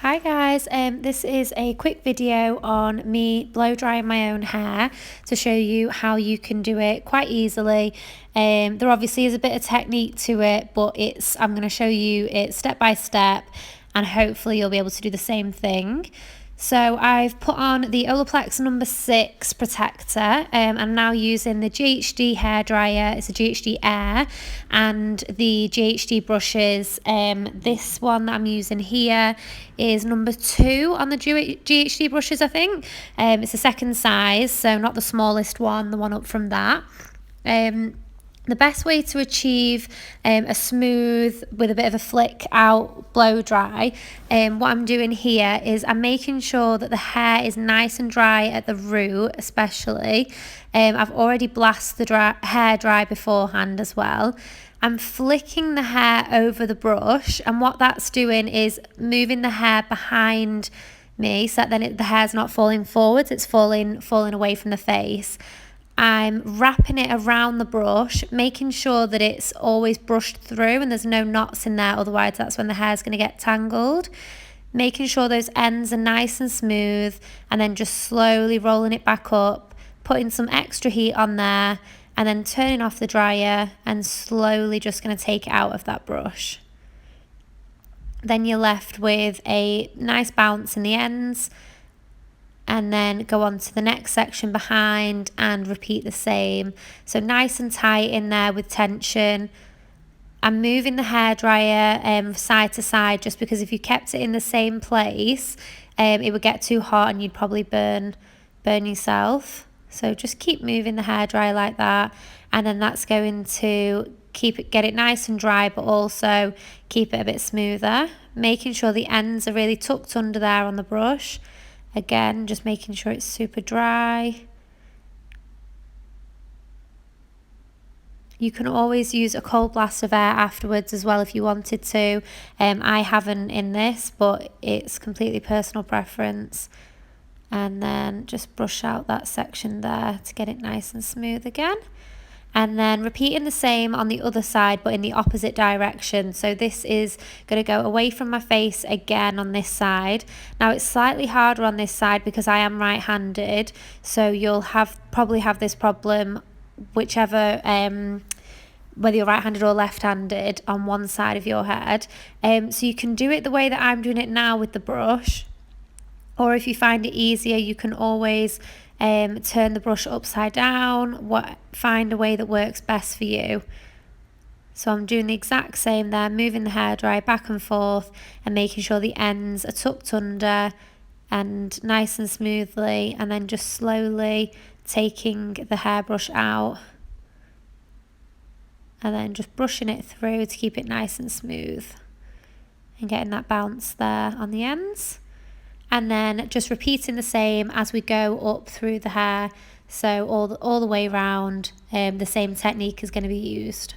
Hi guys, this is a quick video on me blow drying my own hair to show you how you can do it quite easily. There obviously is a bit of technique to it, but I'm going to show you it step by step and hopefully you'll be able to do the same thing. So I've put on the Olaplex number 6 protector. I'm now using the GHD hairdryer. It's a GHD Air and the GHD brushes. This one that I'm using here is number 2 on the GHD brushes, I think. It's the second size, so not the smallest one, the one up from that. The best way to achieve a smooth, with a bit of a flick out blow dry, what I'm doing here is I'm making sure that the hair is nice and dry at the root especially. I've already blasted the hair dry beforehand as well. I'm flicking the hair over the brush, and what that's doing is moving the hair behind me so that then the hair's not falling forwards, it's falling away from the face. I'm wrapping it around the brush, making sure that it's always brushed through and there's no knots in there, otherwise that's when the hair's going to get tangled. Making sure those ends are nice and smooth, and then just slowly rolling it back up, putting some extra heat on there, and then turning off the dryer and slowly just going to take it out of that brush. Then you're left with a nice bounce in the ends, and then go on to the next section behind and repeat the same. So nice and tight in there with tension. I'm moving the hairdryer side to side, just because if you kept it in the same place, it would get too hot and you'd probably burn yourself. So just keep moving the hairdryer like that, and then that's going to get it nice and dry, but also keep it a bit smoother. Making sure the ends are really tucked under there on the brush. Again, just making sure it's super dry. You can always use a cold blast of air afterwards as well if you wanted to. I haven't in this, but it's completely personal preference. And then just brush out that section there to get it nice and smooth again. And then repeating the same on the other side, but in the opposite direction. So this is going to go away from my face again on this side. Now it's slightly harder on this side because I am right-handed, so you'll probably have this problem whichever whether you're right-handed or left-handed on one side of your head. So you can do it the way that I'm doing it now with the brush, or if you find it easier, you can always turn the brush upside down. Find a way that works best for you. So I'm doing the exact same there, moving the hairdryer back and forth and making sure the ends are tucked under and nice and smoothly, and then just slowly taking the hairbrush out and then just brushing it through to keep it nice and smooth and getting that bounce there on the ends. And then just repeating the same as we go up through the hair, so all the way around, the same technique is going to be used.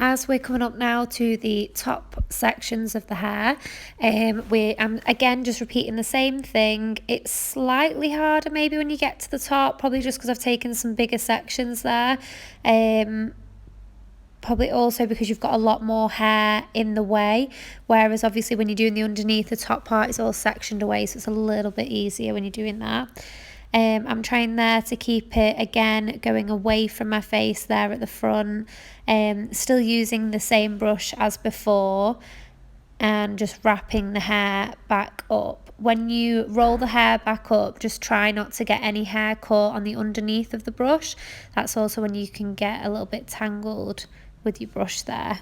As we're coming up now to the top sections of the hair, I'm again just repeating the same thing. It's slightly harder maybe when you get to the top, probably just because I've taken some bigger sections there. Probably also because you've got a lot more hair in the way, whereas obviously when you're doing the underneath, the top part is all sectioned away, so it's a little bit easier when you're doing that. I'm trying there to keep it again going away from my face there at the front, still using the same brush as before and just wrapping the hair back up. When you roll the hair back up, just try not to get any hair caught on the underneath of the brush. That's also when you can get a little bit tangled with your brush there.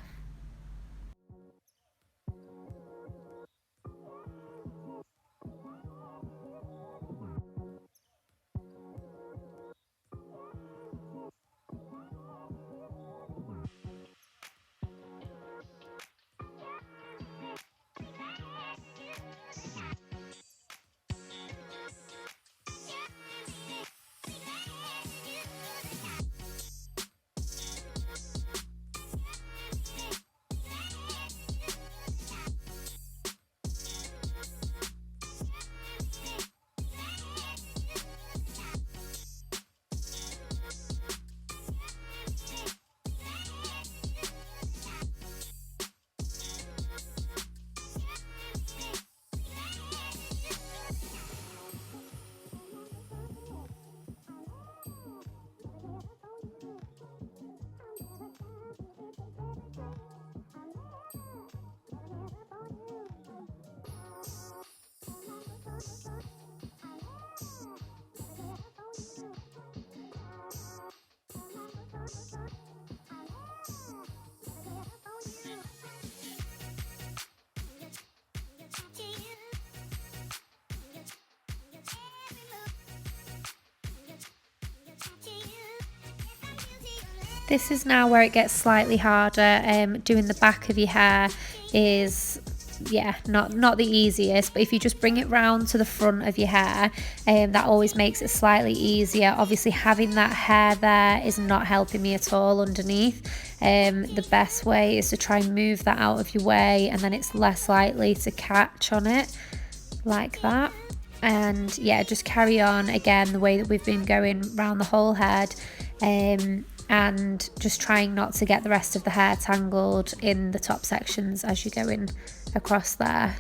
This is now where it gets slightly harder. Doing the back of your hair is, yeah, not the easiest, but if you just bring it round to the front of your hair, that always makes it slightly easier. Obviously having that hair there is not helping me at all underneath. The best way is to try and move that out of your way, and then it's less likely to catch on it like that. And yeah, just carry on again the way that we've been going around the whole head, and just trying not to get the rest of the hair tangled in the top sections as you're going across there.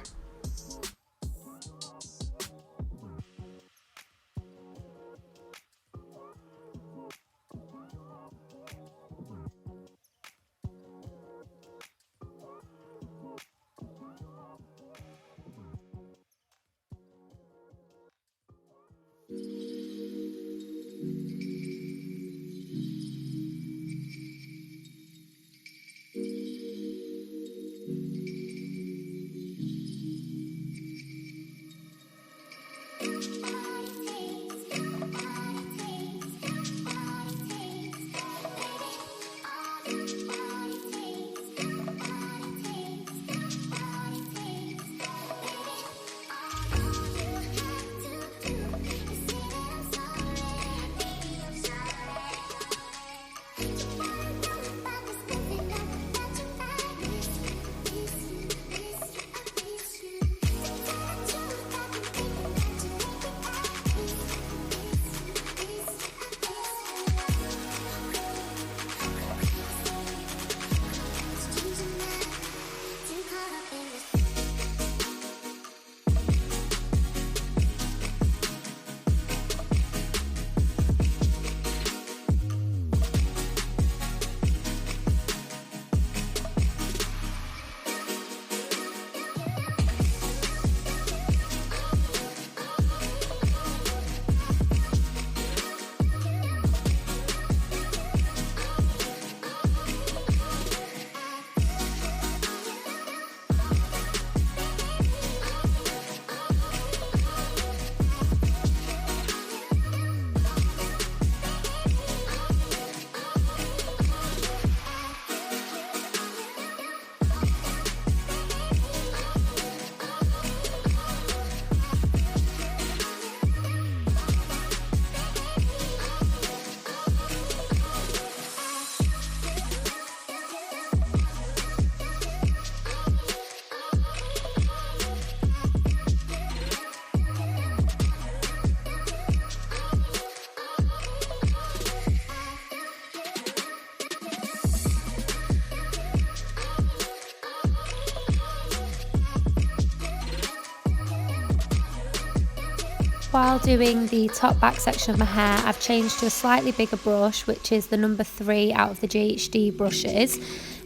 while doing the top back section of my hair, I've changed to a slightly bigger brush, which is the number 3 out of the GHD brushes.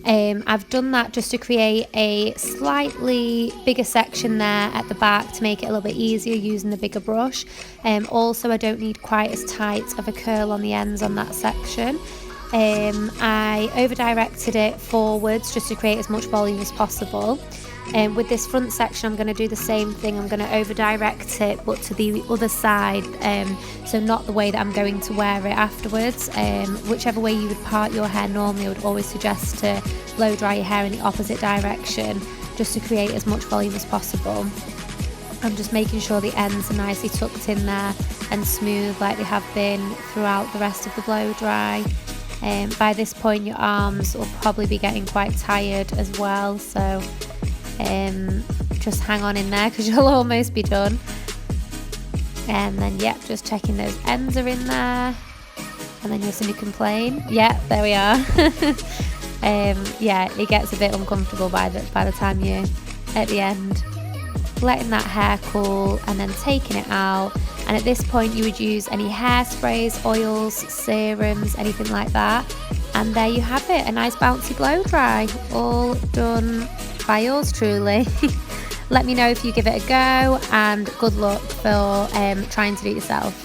I've done that just to create a slightly bigger section there at the back to make it a little bit easier using the bigger brush. Also, I don't need quite as tight of a curl on the ends on that section. I over directed it forwards just to create as much volume as possible. With this front section, I'm going to do the same thing. I'm going to over direct it, but to the other side, so not the way that I'm going to wear it afterwards. Whichever way you would part your hair normally, I would always suggest to blow dry your hair in the opposite direction, just to create as much volume as possible. I'm just making sure the ends are nicely tucked in there and smooth like they have been throughout the rest of the blow dry. By this point, your arms will probably be getting quite tired as well, so just hang on in there because you'll almost be done. And then just checking those ends are in there, and then you'll see me complain. There we are. It gets a bit uncomfortable by the time you're at the end. Letting that hair cool and then taking it out, and at this point you would use any hairsprays, oils, serums, anything like that, and there you have it, a nice bouncy blow dry, all done by yours truly. Let me know if you give it a go, and good luck for trying to do it yourself.